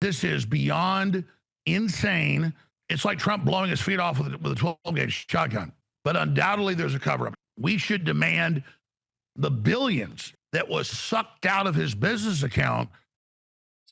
this is beyond insane. It's like Trump blowing his feet off with a 12-gauge shotgun. But undoubtedly, there's a cover-up. We should demand the billions that was sucked out of his business account.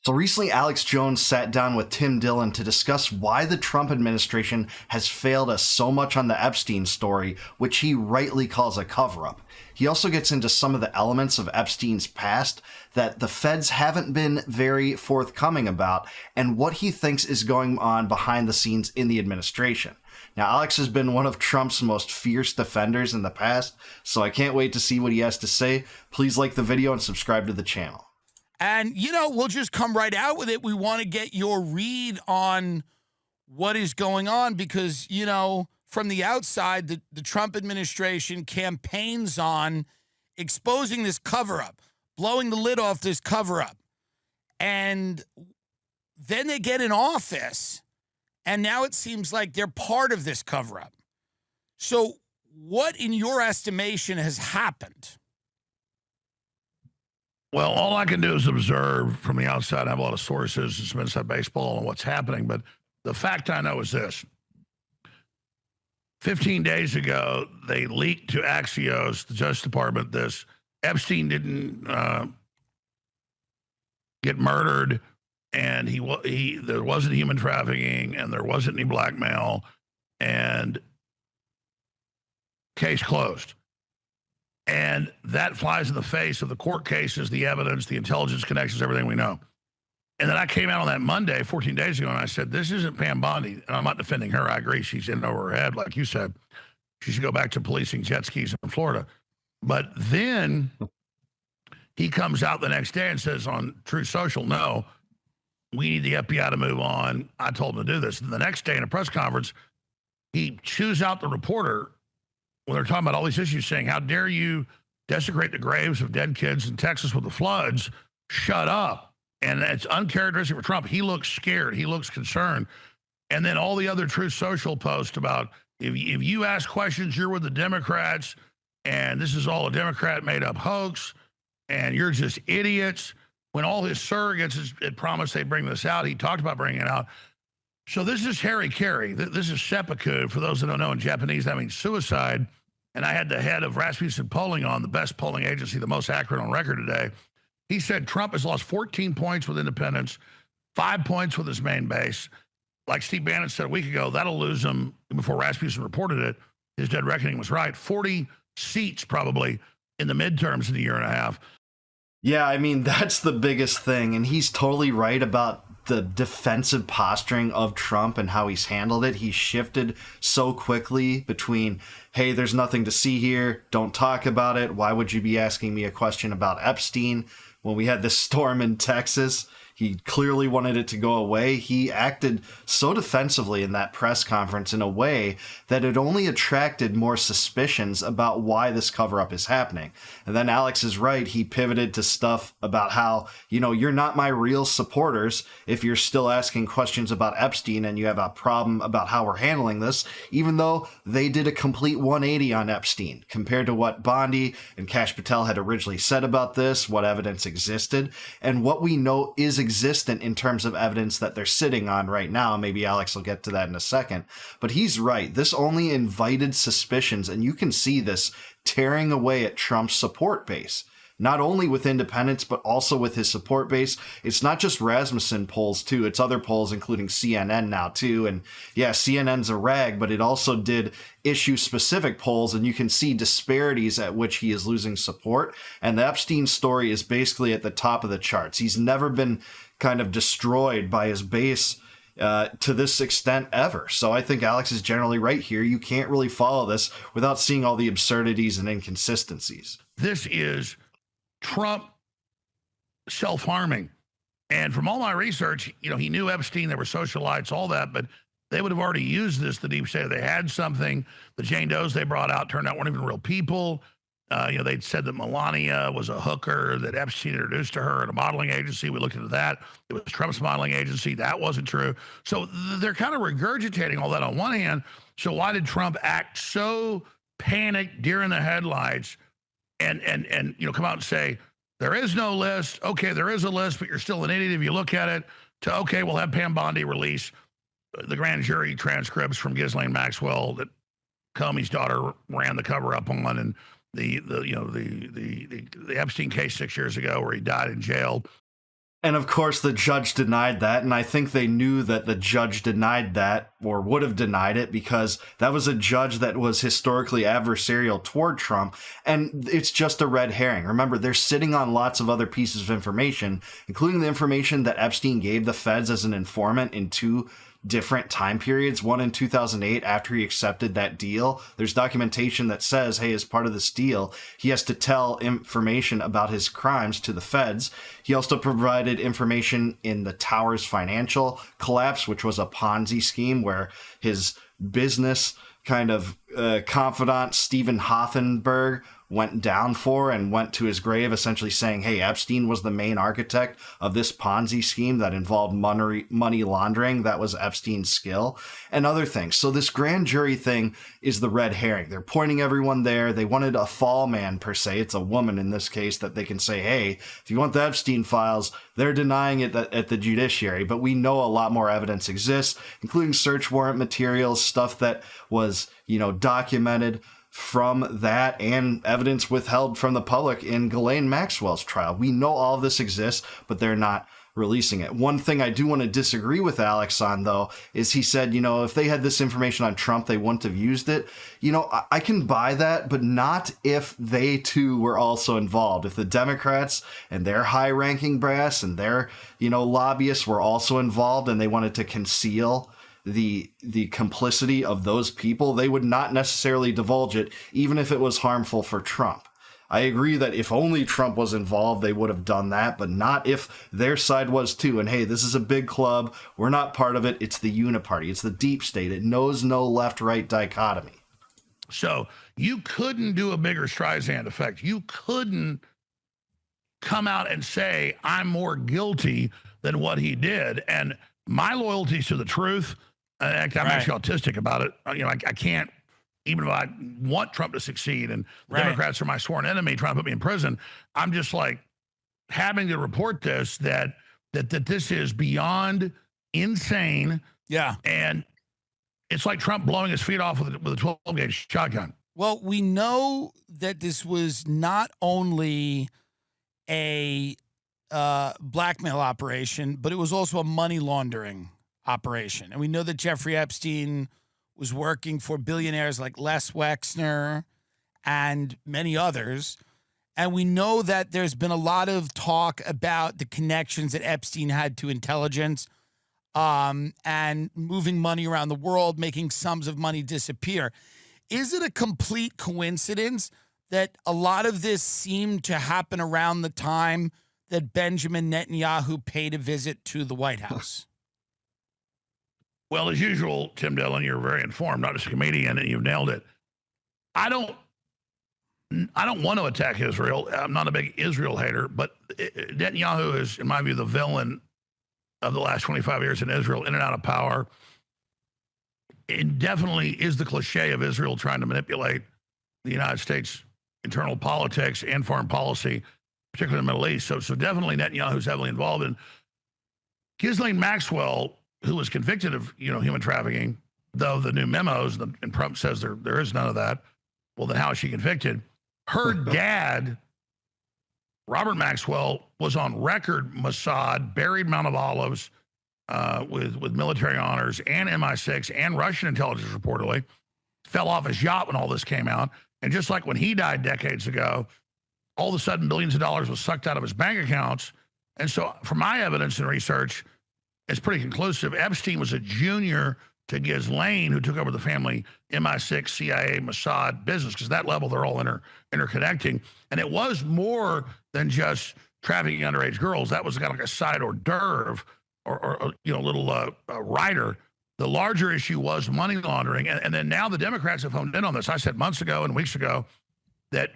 So recently, Alex Jones sat down with Tim Dillon to discuss why the Trump administration has failed us so much on the Epstein story, which he rightly calls a cover-up. He also gets into some of the elements of Epstein's past that the feds haven't been very forthcoming about, and what he thinks is going on behind the scenes in the administration. Now, Alex has been one of Trump's most fierce defenders in the past, so I can't wait to see what he has to say. Please like the video and subscribe to the channel. And, you know, we'll just come right out with it. We want to get your read on what is going on because, you know, from the outside, the Trump administration campaigns on exposing this cover-up, blowing the lid off this cover-up. And then they get in office, and now it seems like they're part of this cover-up. So what, in your estimation, has happened? Well, all I can do is observe from the outside. I have a lot of sources and some inside baseball on what's happening. But the fact I know is this. 15 days ago, they leaked to Axios, the Justice Department, this. Epstein didn't get murdered, and there wasn't human trafficking, and there wasn't any blackmail, and case closed. And that flies in the face of the court cases, the evidence, the intelligence connections, everything we know. And then I came out on that Monday, 14 days ago, and I said, this isn't Pam Bondi. And I'm not defending her. I agree. She's in over her head, like you said. She should go back to policing jet skis in Florida. But then he comes out the next day and says on Truth Social, no, we need the FBI to move on. I told him to do this. And the next day in a press conference, he chews out the reporter when they're talking about all these issues, saying, how dare you desecrate the graves of dead kids in Texas with the floods? Shut up. And it's uncharacteristic for Trump. He looks scared. He looks concerned. And then all the other Truth Social posts about if you ask questions, you're with the Democrats, and this is all a Democrat made-up hoax, and you're just idiots. When all his surrogates had promised they'd bring this out, he talked about bringing it out. So this is Harry. This is seppuku. For those that don't know, in Japanese, that means suicide. And I had the head of Rasmussen Polling on, the best polling agency, the most accurate on record today. He said Trump has lost 14 points with independents, 5 points with his main base. Like Steve Bannon said a week ago, that'll lose him, before Rasmussen reported it, his dead reckoning was right, 40 seats probably in the midterms in a year and a half. Yeah, I mean, that's the biggest thing. And he's totally right about the defensive posturing of Trump and how he's handled it. He shifted so quickly between, hey, there's nothing to see here, don't talk about it, why would you be asking me a question about Epstein? When we had this storm in Texas, he clearly wanted it to go away. He acted so defensively in that press conference in a way that it only attracted more suspicions about why this cover-up is happening. And then Alex is right. He pivoted to stuff about how, you know, you're not my real supporters if you're still asking questions about Epstein and you have a problem about how we're handling this, even though they did a complete 180 on Epstein compared to what Bondi and Kash Patel had originally said about this, what evidence existed, and what we know is existent in terms of evidence that they're sitting on right now. Maybe Alex will get to that in a second. But he's right. This only invited suspicions, and you can see this tearing away at Trump's support base. Not only with independents, but also with his support base. It's not just Rasmussen polls, too. It's other polls, including CNN now, too. And yeah, CNN's a rag, but it also did issue-specific polls, and you can see disparities at which he is losing support. And the Epstein story is basically at the top of the charts. He's never been kind of destroyed by his base to this extent ever. So I think Alex is generally right here. You can't really follow this without seeing all the absurdities and inconsistencies. This is Trump self-harming. And from all my research, you know, he knew Epstein, there were socialites, all that, but they would have already used this, the deep state. They had something. The Jane Does they brought out turned out weren't even real people. You know, they'd said that Melania was a hooker that Epstein introduced to her at a modeling agency. We looked into that. It was Trump's modeling agency. That wasn't true. So they're kind of regurgitating all that on one hand. So why did Trump act so panicked, deer in the headlights, and you know, come out and say, there is no list. Okay, there is a list, but you're still an idiot if you look at it. to, okay, we'll have Pam Bondi release the grand jury transcripts from Ghislaine Maxwell that Comey's daughter ran the cover up on, and the Epstein case 6 years ago where he died in jail. And of course, the judge denied that. And I think they knew that the judge denied that, or would have denied it, because that was a judge that was historically adversarial toward Trump. And it's just a red herring. Remember, they're sitting on lots of other pieces of information, including the information that Epstein gave the feds as an informant in 2 different time periods. One in 2008, after he accepted that deal. There's documentation that says, hey, as part of this deal, he has to tell information about his crimes to the feds. He also provided information in the Towers financial collapse, which was a Ponzi scheme where his business kind of confidant, Stephen Hoffenberg, went down for and went to his grave essentially saying, hey, Epstein was the main architect of this Ponzi scheme that involved money laundering. That was Epstein's skill and other things. So this grand jury thing is the red herring. They're pointing everyone there. They wanted a fall man per se. It's a woman in this case that they can say, hey, if you want the Epstein files, they're denying it at the judiciary. But we know a lot more evidence exists, including search warrant materials, stuff that was, documented from that, and evidence withheld from the public in Ghislaine Maxwell's trial. We know all of this exists, but they're not releasing it. One thing I do want to disagree with Alex on, though, is he said, if they had this information on Trump, they wouldn't have used it. I can buy that, but not if they too were also involved. If the Democrats and their high-ranking brass and their, lobbyists were also involved and they wanted to conceal the complicity of those people, they would not necessarily divulge it, even if it was harmful for Trump. I agree that if only Trump was involved, they would have done that, but not if their side was too. And hey, this is a big club. We're not part of it. It's the uniparty. It's the deep state. It knows no left-right dichotomy. So you couldn't do a bigger Streisand effect. You couldn't come out and say, I'm more guilty than what he did. And my loyalty is to the truth. I'm actually autistic about it. I can't, even if I want Trump to succeed and the Democrats are my sworn enemy trying to put me in prison, I'm just like having to report this, that this is beyond insane. Yeah. And it's like Trump blowing his feet off with a 12-gauge shotgun. Well, we know that this was not only a blackmail operation, but it was also a money laundering operation. And we know that Jeffrey Epstein was working for billionaires like Les Wexner and many others. And we know that there's been a lot of talk about the connections that Epstein had to intelligence, and moving money around the world, making sums of money disappear. Is it a complete coincidence that a lot of this seemed to happen around the time that Benjamin Netanyahu paid a visit to the White House? Well, as usual, Tim Dillon, you're very informed, not just a comedian, and you've nailed it. I don't want to attack Israel. I'm not a big Israel hater, but Netanyahu is, in my view, the villain of the last 25 years in Israel, in and out of power. It definitely is the cliche of Israel trying to manipulate the United States' internal politics and foreign policy, particularly in the Middle East. So definitely Netanyahu's heavily involved. And Ghislaine Maxwell, who was convicted of human trafficking, though the new memos, and Trump says there is none of that. Well, then how is she convicted? Her dad, Robert Maxwell, was on record Mossad, buried Mount of Olives with military honors and MI6 and Russian intelligence reportedly. Fell off his yacht when all this came out. And just like when he died decades ago, all of a sudden billions of dollars was sucked out of his bank accounts. And so from my evidence and research, it's pretty conclusive. Epstein was a junior to Ghislaine, who took over the family MI6, CIA, Mossad business, because that level they're all interconnecting. And it was more than just trafficking underage girls. That was kind of like a side hors d'oeuvre or little rider. The larger issue was money laundering. And then now the Democrats have honed in on this. I said months ago and weeks ago that,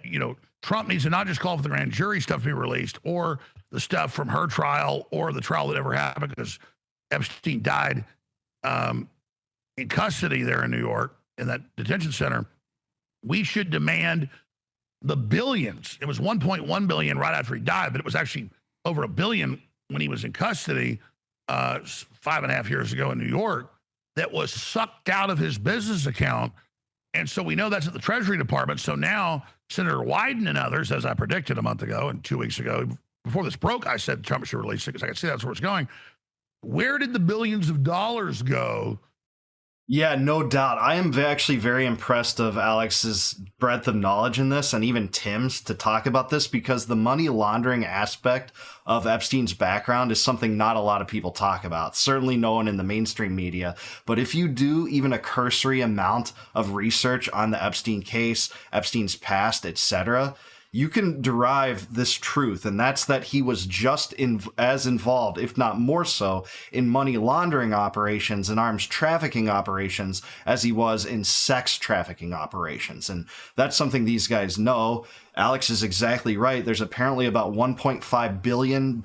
Trump needs to not just call for the grand jury stuff to be released or the stuff from her trial or the trial that ever happened, because Epstein died in custody there in New York in that detention center. We should demand the billions. It was 1.1 billion right after he died, but it was actually over $1 billion when he was in custody 5.5 years ago in New York that was sucked out of his business account. And so we know that's at the Treasury Department. So now Senator Wyden and others, as I predicted a month ago and 2 weeks ago, before this broke, I said Trump should release it because I could see that's where it's going. Where did the billions of dollars go? Yeah, no doubt. I am actually very impressed of Alex's breadth of knowledge in this, and even Tim's, to talk about this, because the money laundering aspect of Epstein's background is something not a lot of people talk about, certainly no one in the mainstream media. But if you do even a cursory amount of research on the Epstein case, Epstein's past, etc., you can derive this truth, and that's that he was just as involved, if not more so, in money laundering operations and arms trafficking operations as he was in sex trafficking operations. And that's something these guys know. Alex is exactly right. There's apparently about $1.5 billion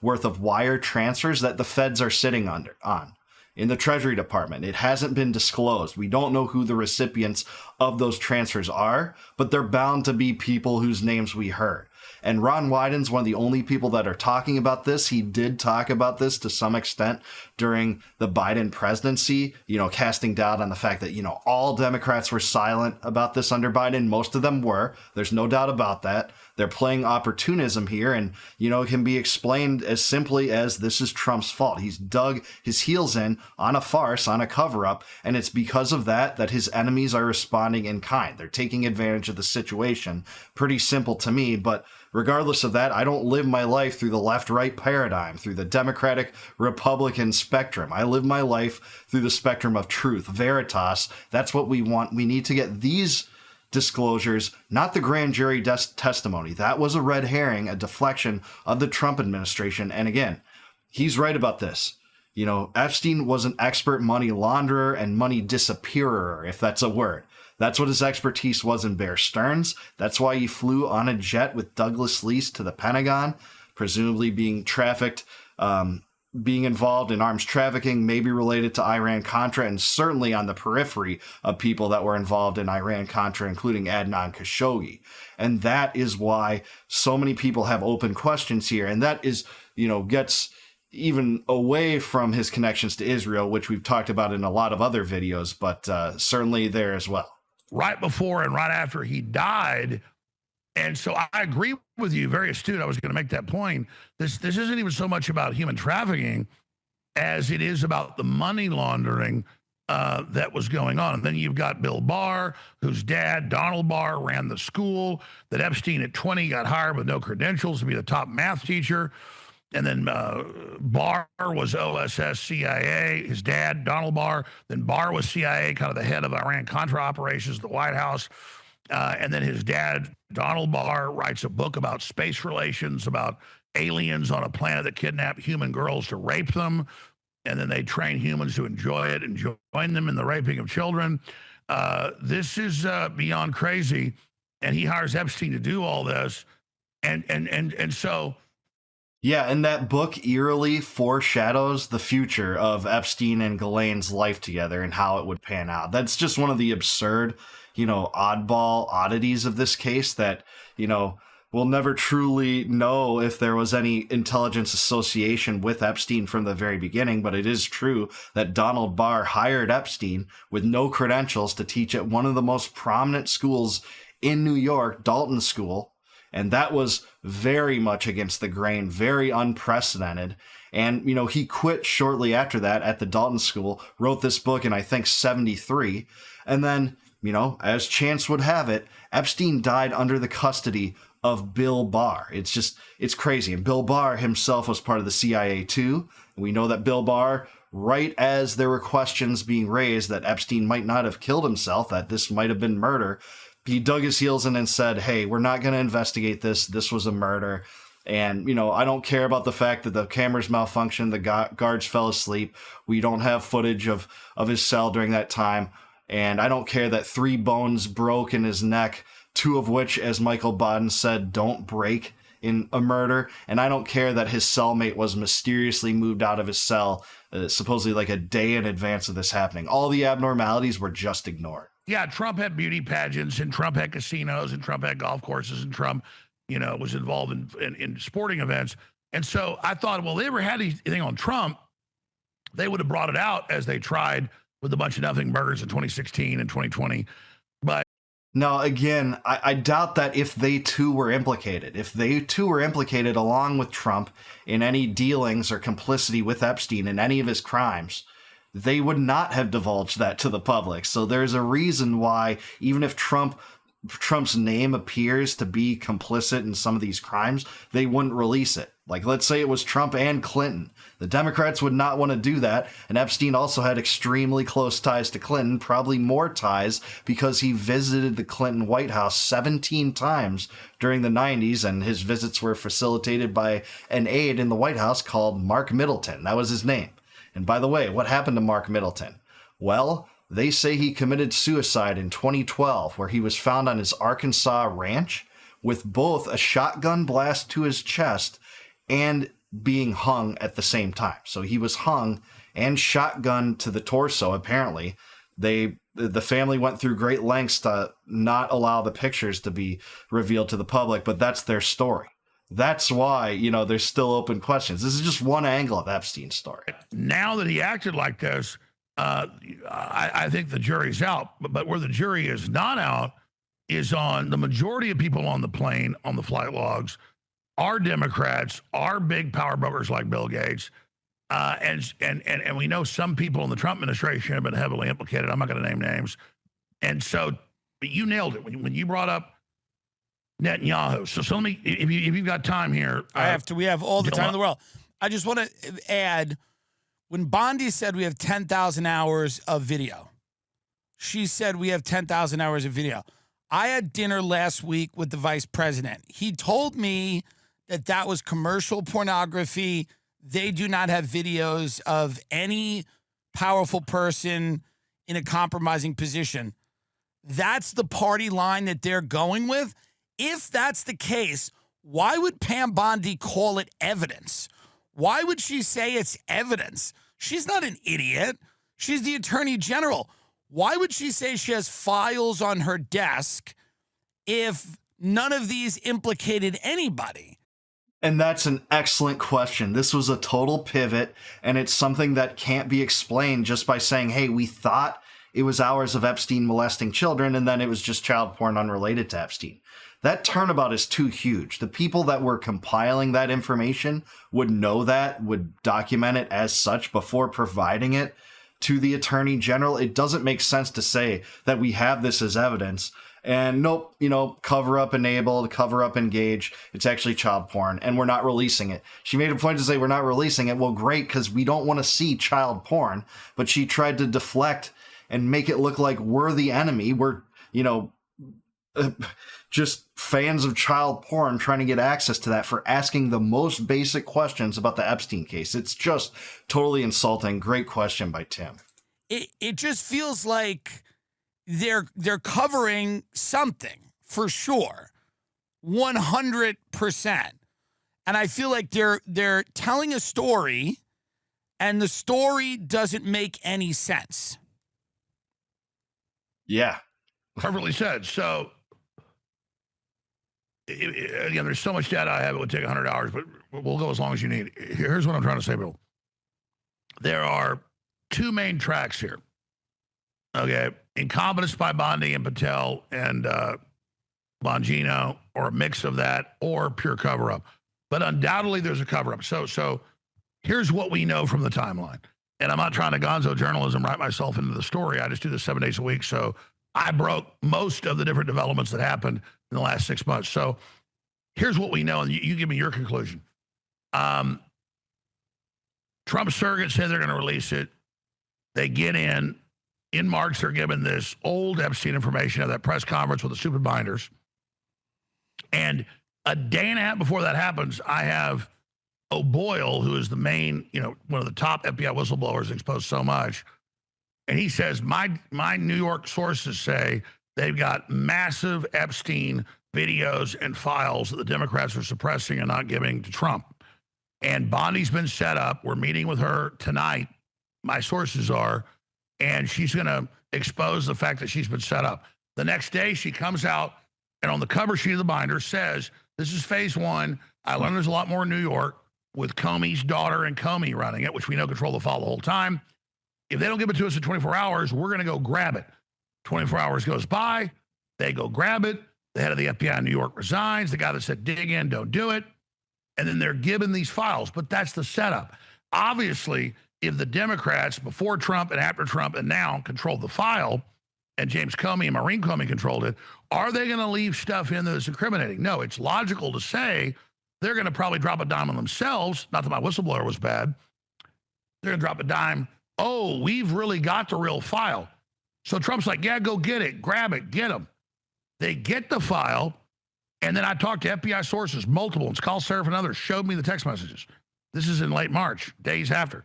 worth of wire transfers that the feds are sitting on in the Treasury Department. It hasn't been disclosed. We don't know who the recipients of those transfers are, but they're bound to be people whose names we heard. And Ron Wyden's one of the only people that are talking about this. He did talk about this to some extent during the Biden presidency, casting doubt on the fact that, all Democrats were silent about this under Biden. Most of them were. There's no doubt about that. They're playing opportunism here, and, it can be explained as simply as this is Trump's fault. He's dug his heels in on a farce, on a cover-up, and it's because of that his enemies are responding in kind. They're taking advantage of the situation. Pretty simple to me, but regardless of that, I don't live my life through the left-right paradigm, through the Democratic-Republican spectrum. I live my life through the spectrum of truth, veritas. That's what we want. We need to get these disclosures, not the grand jury testimony. That was a red herring, a deflection of the Trump administration. And again, he's right about this. Epstein was an expert money launderer and money disappearer, if that's a word. That's what his expertise was in Bear Stearns. That's why he flew on a jet with Douglas Leese to the Pentagon, presumably being trafficked, being involved in arms trafficking, maybe related to Iran-Contra, and certainly on the periphery of people that were involved in Iran-Contra, including Adnan Khashoggi. And that is why so many people have open questions here. And that is, gets even away from his connections to Israel, which we've talked about in a lot of other videos, but certainly there as well. Right before and right after he died. And so I agree with you, very astute. I was going to make that point. This isn't even so much about human trafficking as it is about the money laundering that was going on. And then you've got Bill Barr, whose dad, Donald Barr, ran the school that Epstein at 20 got hired with no credentials to be the top math teacher. And then Barr was OSS CIA, his dad, Donald Barr. Then Barr was CIA, kind of the head of Iran-Contra operations at the White House. And then his dad, Donald Barr, writes a book about space relations, about aliens on a planet that kidnap human girls to rape them. And then they train humans to enjoy it and join them in the raping of children. This is beyond crazy. And he hires Epstein to do all this. And so... Yeah, and that book eerily foreshadows the future of Epstein and Ghislaine's life together and how it would pan out. That's just one of the absurd, oddball oddities of this case that, we'll never truly know if there was any intelligence association with Epstein from the very beginning, but it is true that Donald Barr hired Epstein with no credentials to teach at one of the most prominent schools in New York, Dalton School. And that was very much against the grain, very unprecedented. And, he quit shortly after that at the Dalton School, wrote this book in, I think, 1973. And then, as chance would have it, Epstein died under the custody of Bill Barr. It's crazy. And Bill Barr himself was part of the CIA too. And we know that Bill Barr, right as there were questions being raised that Epstein might not have killed himself, that this might have been murder, he dug his heels in and said, hey, we're not going to investigate this. This was a murder. And, I don't care about the fact that the cameras malfunctioned, the guards fell asleep. We don't have footage of his cell during that time. And I don't care that 3 bones broke in his neck, 2 of which, as Michael Baden said, don't break in a murder. And I don't care that his cellmate was mysteriously moved out of his cell, supposedly like a day in advance of this happening. All the abnormalities were just ignored. Yeah, Trump had beauty pageants, and Trump had casinos, and Trump had golf courses, and Trump, was involved in sporting events. And so I thought, well, if they ever had anything on Trump, they would have brought it out as they tried with a bunch of nothing burgers in 2016 and 2020. But No, again, I doubt that if they too were implicated, along with Trump in any dealings or complicity with Epstein in any of his crimes, they would not have divulged that to the public. So there's a reason why, even if Trump's name appears to be complicit in some of these crimes, they wouldn't release it. Like, let's say it was Trump and Clinton. The Democrats would not want to do that. And Epstein also had extremely close ties to Clinton, probably more ties because he visited the Clinton White House 17 times during the 90s. And his visits were facilitated by an aide in the White House called Mark Middleton. That was his name. And by the way, what happened to Mark Middleton? Well, they say he committed suicide in 2012, where he was found on his Arkansas ranch with both a shotgun blast to his chest and being hung at the same time. So he was hung and shotgunned to the torso, apparently. The family went through great lengths to not allow the pictures to be revealed to the public, but that's their story. That's why, there's still open questions. This is just one angle of Epstein's story. now that he acted like this, I think the jury's out. But where the jury is not out is on the majority of people on the plane, on the flight logs, are Democrats, are big power brokers like Bill Gates. And we know some people in the Trump administration have been heavily implicated. I'm not going to name names. And so, but you nailed it when you brought up Netanyahu. So let me, if you've got time here. We have all the time in the world. I just want to add, when Bondi said we have 10,000 hours of video, she said we have 10,000 hours of video. I had dinner last week with the vice president. He told me that was commercial pornography. They do not have videos of any powerful person in a compromising position. That's the party line that they're going with. If that's the case, why would Pam Bondi call it evidence? Why would she say it's evidence? She's not an idiot. She's the attorney general. Why would she say she has files on her desk if none of these implicated anybody? And that's an excellent question. This was a total pivot, and it's something that can't be explained just by saying, hey, we thought it was hours of Epstein molesting children, and then it was just child porn unrelated to Epstein. That turnabout is too huge. The people that were compiling that information would know that, would document it as such before providing it to the attorney general. It doesn't make sense to say that we have this as evidence. And nope, cover up enabled, cover up engage. It's actually child porn, and we're not releasing it. She made a point to say we're not releasing it. Well, great, because we don't want to see child porn. But she tried to deflect and make it look like we're the enemy. We're, just fans of child porn trying to get access to that for asking the most basic questions about the Epstein case. It's just totally insulting. Great question by Tim. It just feels like they're covering something for sure, 100%. And I feel like they're telling a story, and the story doesn't make any sense. Yeah, Perfectly said. So again, there's so much data I have, it would take 100 hours, but we'll go as long as you need. Here's what I'm trying to say, Bill. There are two main tracks here. Okay, incompetence by Bondi and Patel and Bongino, or a mix of that, or pure cover-up. But undoubtedly, there's a cover-up. So here's what we know from the timeline. And I'm not trying to gonzo journalism, write myself into the story. I just do this 7 days a week. So I broke most of the different developments that happened in the last 6 months. So here's what we know, and you give me your conclusion. Trump's surrogates say they're going to release it. They get in. In March, they're given this old Epstein information at that press conference with the stupid binders. And a day and a half before that happens, I have O'Boyle, who is the main, one of the top FBI whistleblowers exposed so much. And he says, my New York sources say they've got massive Epstein videos and files that the Democrats are suppressing and not giving to Trump. And Bondi's been set up. We're meeting with her tonight, my sources are, and she's going to expose the fact that she's been set up. The next day, she comes out and on the cover sheet of the binder says, this is phase one. I learned there's a lot more in New York. with Comey's daughter and Comey running it, which we know control the file the whole time. If they don't give it to us in 24 hours, we're going to go grab it. 24 hours goes by, they go grab it. The head of the FBI in New York resigns. The guy that said dig in, don't do it. And then they're given these files. But that's the setup. Obviously, if the Democrats before Trump and after Trump and now controlled the file, and James Comey and Maureen Comey controlled it, are they going to leave stuff in that's incriminating? No, it's logical to say they're going to probably drop a dime on themselves. Not that my whistleblower was bad. They're going to drop a dime. Oh, we've really got the real file. So Trump's like, yeah, go get it, grab it, get them. They get the file, and then I talked to FBI sources, multiple ones, Carl Serif and others, showed me the text messages. This is in late March, days after.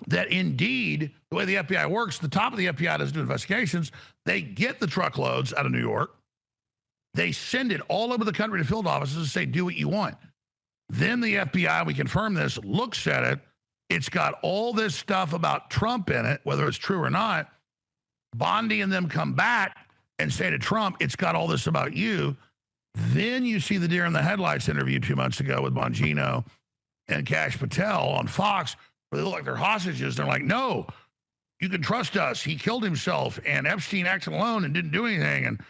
That indeed, the way the FBI works, the top of the FBI doesn't do investigations. They get the truckloads out of New York. They send it all over the country to field offices and say, do what you want. Then the FBI, we confirm this, looks at it. It's got all this stuff about Trump in it, whether it's true or not. Bondi and them come back and say to Trump, it's got all this about you. Then you see the deer in the headlights interview 2 months ago with Bongino and Kash Patel on Fox, where they look like they're hostages. They're like, no, you can trust us. He killed himself, and Epstein acted alone and didn't do anything. And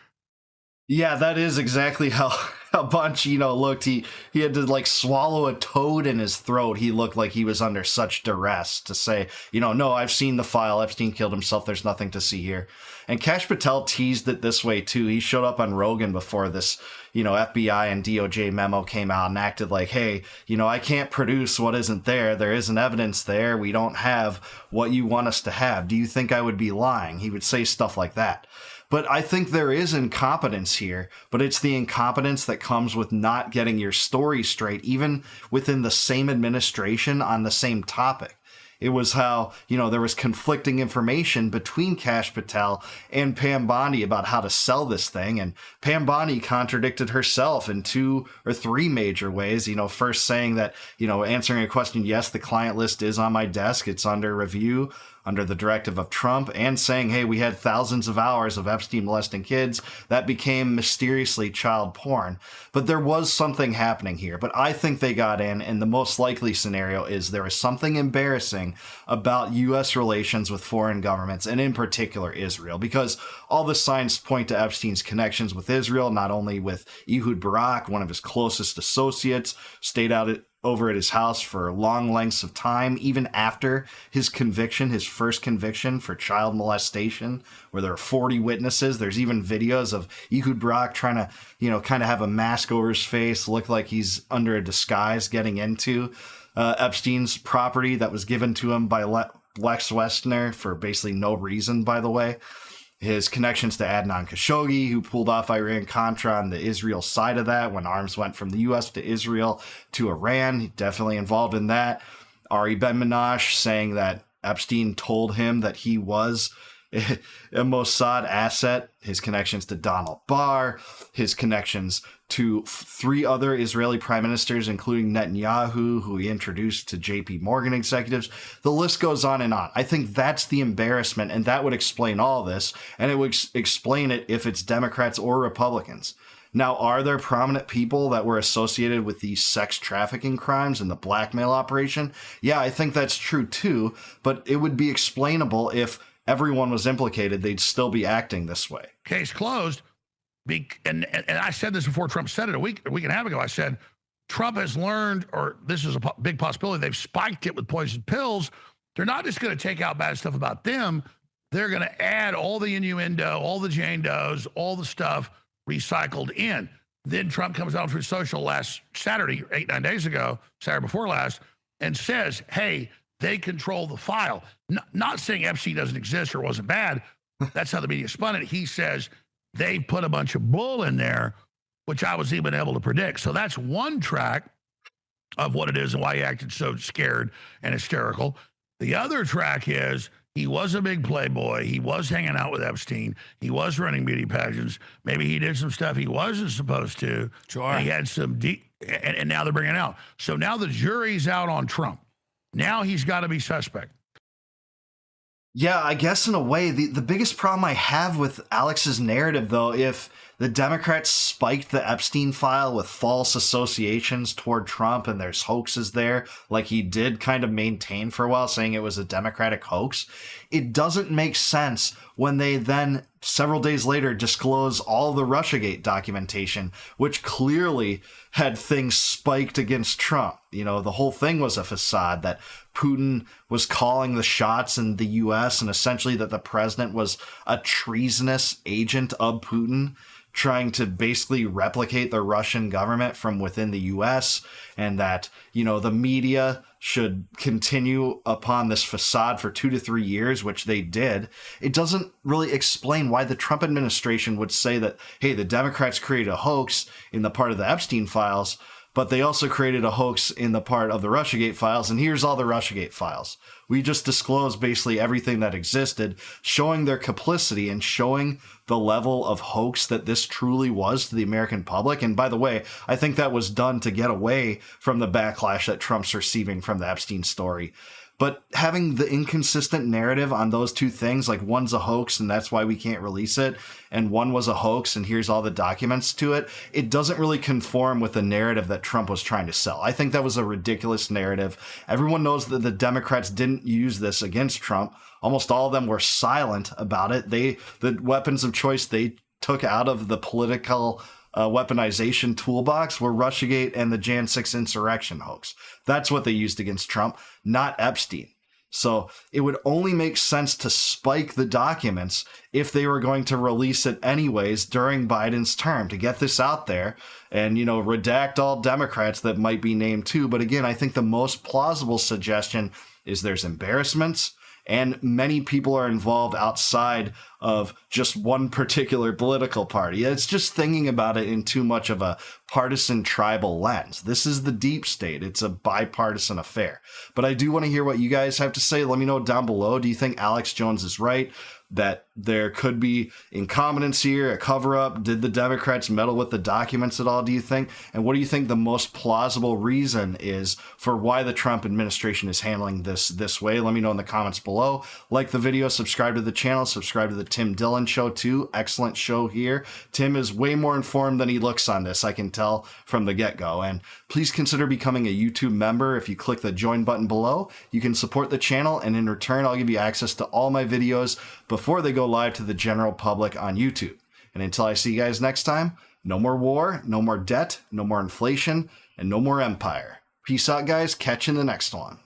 yeah, that is exactly how Bongino looked. He had to like swallow a toad in his throat. He looked like he was under such duress to say, no, I've seen the file. Epstein killed himself. There's nothing to see here. And Kash Patel teased it this way too. He showed up on Rogan before this, FBI and DOJ memo came out and acted like, hey, I can't produce what isn't there. There isn't evidence there. We don't have what you want us to have. Do you think I would be lying? He would say stuff like that. But I think there is incompetence here, but it's the incompetence that comes with not getting your story straight, even within the same administration on the same topic. It was how, there was conflicting information between Kash Patel and Pam Bondi about how to sell this thing. And Pam Bondi contradicted herself in 2 or 3 major ways. First saying that, answering a question, yes, the client list is on my desk. It's under review under the directive of Trump, and saying, hey, we had thousands of hours of Epstein molesting kids. That became mysteriously child porn. But there was something happening here. But I think they got in, and the most likely scenario is there is something embarrassing about U.S. relations with foreign governments, and in particular Israel, because all the signs point to Epstein's connections with Israel, not only with Ehud Barak, one of his closest associates, stayed over at his house for long lengths of time, even after his conviction, his first conviction for child molestation, where there are 40 witnesses. There's even videos of Ehud Barak trying to, kind of have a mask over his face, look like he's under a disguise getting into Epstein's property that was given to him by Lex Westner for basically no reason, by the way. His connections to Adnan Khashoggi, who pulled off Iran-Contra on the Israel side of that when arms went from the U.S. to Israel to Iran. Definitely involved in that. Ari Ben-Menash saying that Epstein told him that he was a Mossad asset. His connections to Donald Barr. His connections to 3 other Israeli prime ministers, including Netanyahu, who he introduced to JP Morgan executives. The list goes on and on. I think that's the embarrassment, and that would explain all this, and it would explain it if it's Democrats or Republicans. Now, are there prominent people that were associated with these sex trafficking crimes and the blackmail operation? Yeah, I think that's true too, but it would be explainable if everyone was implicated. They'd still be acting this way. Case closed. And I said this before Trump said it a week and a half ago. I said, Trump has learned, or this is a big possibility, they've spiked it with poison pills. They're not just going to take out bad stuff about them. They're going to add all the innuendo, all the Jane Does, all the stuff recycled in. Then Trump comes out through social last Saturday, 8-9 days ago, Saturday before last, and says, hey, they control the file. Not saying Epstein doesn't exist or wasn't bad. That's how the media spun it. He says they put a bunch of bull in there, which I was even able to predict. So that's one track of what it is and why he acted so scared and hysterical. The other track is he was a big playboy. He was hanging out with Epstein. He was running beauty pageants. Maybe he did some stuff he wasn't supposed to. Sure. And he had some and now they're bringing it out. So now the jury's out on Trump. Now he's got to be suspect. Yeah, I guess in a way, the biggest problem I have with Alex's narrative, though, if the Democrats spiked the Epstein file with false associations toward Trump, and there's hoaxes there, like he did kind of maintain for a while, saying it was a Democratic hoax. It doesn't make sense when they then, several days later, disclose all the Russiagate documentation, which clearly had things spiked against Trump. You know, the whole thing was a facade that Putin was calling the shots in the U.S. and essentially that the president was a treasonous agent of Putin, trying to basically replicate the Russian government from within the U.S., and that, you know, the media should continue upon this facade for 2 to 3 years, which they did. It doesn't really explain why the Trump administration would say that, hey, the Democrats created a hoax in the part of the Epstein files, but they also created a hoax in the part of the Russiagate files, and here's all the Russiagate files. We just disclosed basically everything that existed, showing their complicity and showing the level of hoax that this truly was to the American public. And by the way, I think that was done to get away from the backlash that Trump's receiving from the Epstein story. But having the inconsistent narrative on those two things, like one's a hoax and that's why we can't release it, and one was a hoax and here's all the documents to it, it doesn't really conform with the narrative that Trump was trying to sell. I think that was a ridiculous narrative. Everyone knows that the Democrats didn't use this against Trump. Almost all of them were silent about it. The weapons of choice they took out of the political weaponization toolbox were Russiagate and the Jan 6 insurrection hoax. That's what they used against Trump, not Epstein. So it would only make sense to spike the documents if they were going to release it anyways during Biden's term, to get this out there and, you know, redact all Democrats that might be named too. But again, I think the most plausible suggestion is there's embarrassments, and many people are involved outside of just one particular political party. It's just thinking about it in too much of a partisan tribal lens. This is the deep state. It's a bipartisan affair. But I do want to hear what you guys have to say. Let me know down below. Do you think Alex Jones is right, that there could be incompetence here, a cover-up? Did the Democrats meddle with the documents at all, do you think? And what do you think the most plausible reason is for why the Trump administration is handling this way? Let me know in the comments below. Like the video, subscribe to the channel, subscribe to the Tim Dillon Show too. Excellent show here. Tim is way more informed than he looks on this, I can tell from the get-go. And please consider becoming a YouTube member. If you click the join button below, you can support the channel, and in return, I'll give you access to all my videos before they go live to the general public on YouTube. And until I see you guys next time, no more war, no more debt, no more inflation, and no more empire. Peace out, guys. Catch you in the next one.